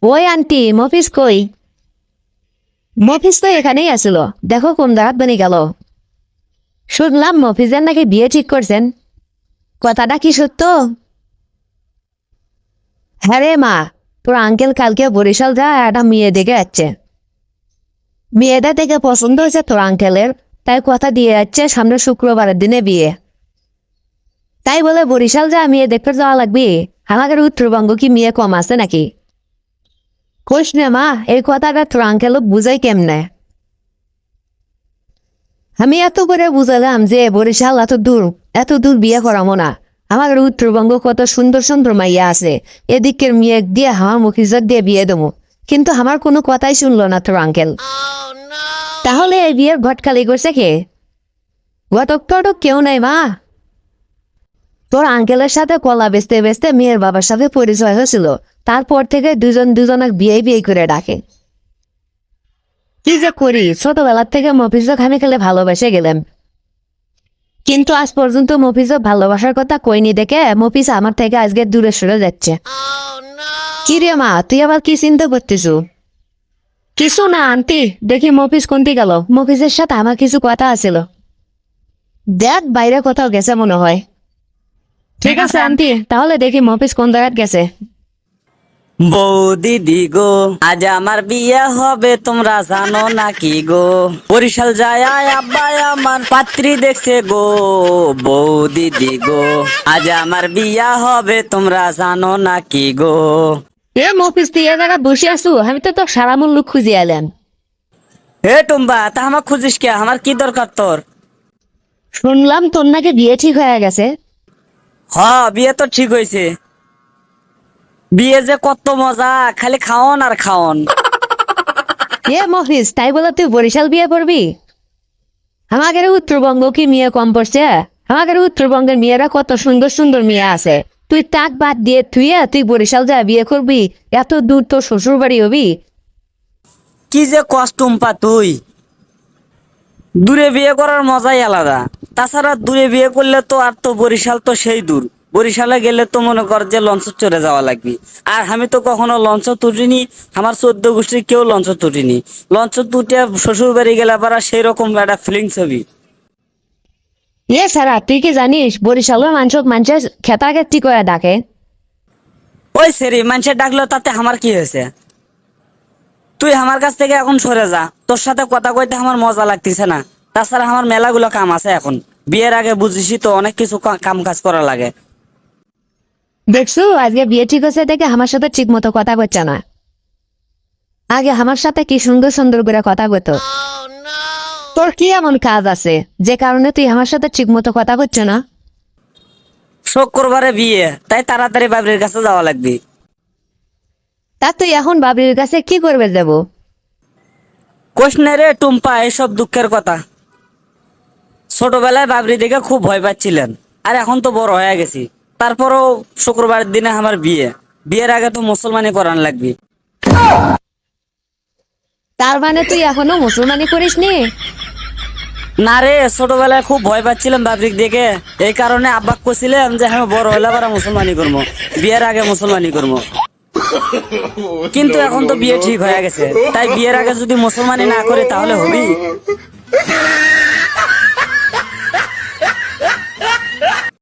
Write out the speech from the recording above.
ওই আন্টি মফিজ কই? মফিজ তো এখানেই আসিল, দেখো কোন রাত বনে গেল। শুনলাম মফিজের নাকি বিয়ে ঠিক করছেন, কথাটা কি সত্য? হ্যাঁ রে মা, তোর আঙ্কেল কালকে বরিশাল যা একটা মেয়ে দেখে যাচ্ছে। মেয়েটা দেখে পছন্দ হয়েছে তোর আঙ্কেলের, তাই কথা দিয়ে যাচ্ছে সামনে শুক্রবারের দিনে বিয়ে। তাই বলে বরিশাল যা মেয়ে দেখতে যাওয়া লাগবে? আমাদের উত্তরবঙ্গ কি মেয়ে কম আছে নাকি? কোষ না মা, এই কথাটা তোর আঙ্কেল বুঝাই কেমনে? আমি এত করে বুঝালাম যে বরিশাল এত দূর বিয়ে করাবো না। আমাদের উত্তরবঙ্গ কত সুন্দর সুন্দর মাইয়া আছে, এদিকের মেয়ে দিয়ে আমার মুখিজত দিয়ে বিয়ে দেবো, কিন্তু আমার কোনো কথাই শুনলো না তোর আঙ্কেল। তাহলে এই বিয়ের ঘটকালি করছে কে? ঘটক টটক কেউ নাই মা। তোর আঙ্কেলের সাথে কলা বেচতে বেচতে মেয়ের বাবার সাথে পরিচয় হয়েছিল, তারপর থেকে দুজন দুজনক বিয়ে বিয়ে করে ডাকে। কি যে করি, ছোটবেলার থেকে মফিজক আমি খেলে ভালোবেসে গেলাম, কিন্তু আজ পর্যন্ত মফিজক ভালোবাসার কথা কইনি দেখে মফিজ আমার থেকে আজকে দূরে সরে যাচ্ছে। কি রে মা, তুই আবার কি চিন্তা করতেছ? কিছু না আন্টি, দেখি মফিজ কোনটি গেল, মফিজের সাথে আমার কিছু কথা আছিল। দেখ বাইরে কোথাও গেছে মনে হয়। ঠিক আছে আন্টি, তাহলে দেখি মফিজ কোন জায়গায় গেছে। বৌদিদি গো, আজ আমার বিয়ে হবে তোমরা জানো নাকি গো? বরিশাল যায় আব্বা আমার পাত্রী দেখছে গো। বৌদিদি গো, আজ আমার বিয়ে হবে তোমরা জানো নাকি গো? এ মফিজ, তুই এ জায়গায় বসে আছু, আমি তো তোর সারা মূল্য খুঁজে এলাম। হে টুম্বা, তা আমার খুঁজিস কে? আমার কি দরকার তোর? শুনলাম তোর নাকি বিয়ে ঠিক হয়ে গেছে। হ, বিয়ে তো ঠিক হয়েছে। বিয়ে যে কত মজা, খালি খাওন আর খাওন। এ মফিজ, তাই বলে তুই বরিশাল বিয়ে করবি? আমাদের উত্তরবঙ্গ কি মেয়ে কম পড়ছে? আমাদের উত্তরবঙ্গের মেয়েরা কত সুন্দর সুন্দর মেয়ে আছে, তুই তাক বাদ দিয়ে তুই বরিশাল যা বিয়ে করবি? এত দূর তোর শ্বশুর বাড়ি হবি? কি যে কষ্ট টুম্পা তুই। দূরে বিয়ে করার মজাই আলাদা। তাছাড়া দূরে বিয়ে করলে তো আর তো বরিশাল তো সেই দূর। বরিশালে গেলে তো মনে কর যে লঞ্চ চড়ে যাওয়া লাগবে। আর আমি তো কখনো লঞ্চ তুটিনি, আমার 14 গোষ্ঠীর কেউ লঞ্চ তুটিনি। লঞ্চ তুটে শ্বশুর বাড়ি গেলে পারা সেই রকম একটা ফিলিংস হবে। এ সারা, তুই কি জানিস বরিশালের মানুষের খেতাখেতি করে ডাকে? ওই সেরি মানুষের ডাকলো, তাতে আমার কি হয়েছে? তুই আমার কাছ থেকে এখন সরে যা, তোর সাথে কথা কইতে আমার মজা লাগতেছে না। তাছাড়া আমার মেলাগুলো কাম আছে এখন। বিয়ের আগে বুঝিসই তো অনেক কিছু কাম কাজ করা লাগে। দেখছু আজকে বিয়ে ঠিক হচ্ছে দেখে আমার সাথে ঠিক মতো কথা বলছে না। আগে আমার সাথে কি সুন্দর সুন্দর করে কথা বলতো। তোর কি এমন কাজ আছে যে কারণে তুই আমার সাথে ঠিক মতো কথা বলছ না? শুক্রবারে বিয়ে, তাই তাড়াতাড়ি বাবির কাছে যাওয়া লাগবে। তা তুই এখন বাবির কাছে কি করবে যাব? কোশনে রে টুম্পা এসব দুঃখের কথা। ছোটবেলায় বাবরি দেখে খুব ভয় পাচ্ছিলেন, আর এখন তো বড় হয়ে গেছি। তারপরও শুক্রবার দিনে আমার বিয়ে, বিয়ের আগে তো মুসলমানি করান লাগবে। তার মানে তুই এখনো মুসলমানি করিস নি? না রে, ছোটবেলায় খুব ভয় পাচ্ছিলাম বাবরিক দেখে, এই কারণে আব্বাক কইছিলাম যে আমি বড় হইলে আবার মুসলমানি করবো, বিয়ের আগে মুসলমানি করবো। কিন্তু এখন তো বিয়ে ঠিক হয়ে গেছে, তাই বিয়ের আগে যদি মুসলমানি না করে তাহলে হবি?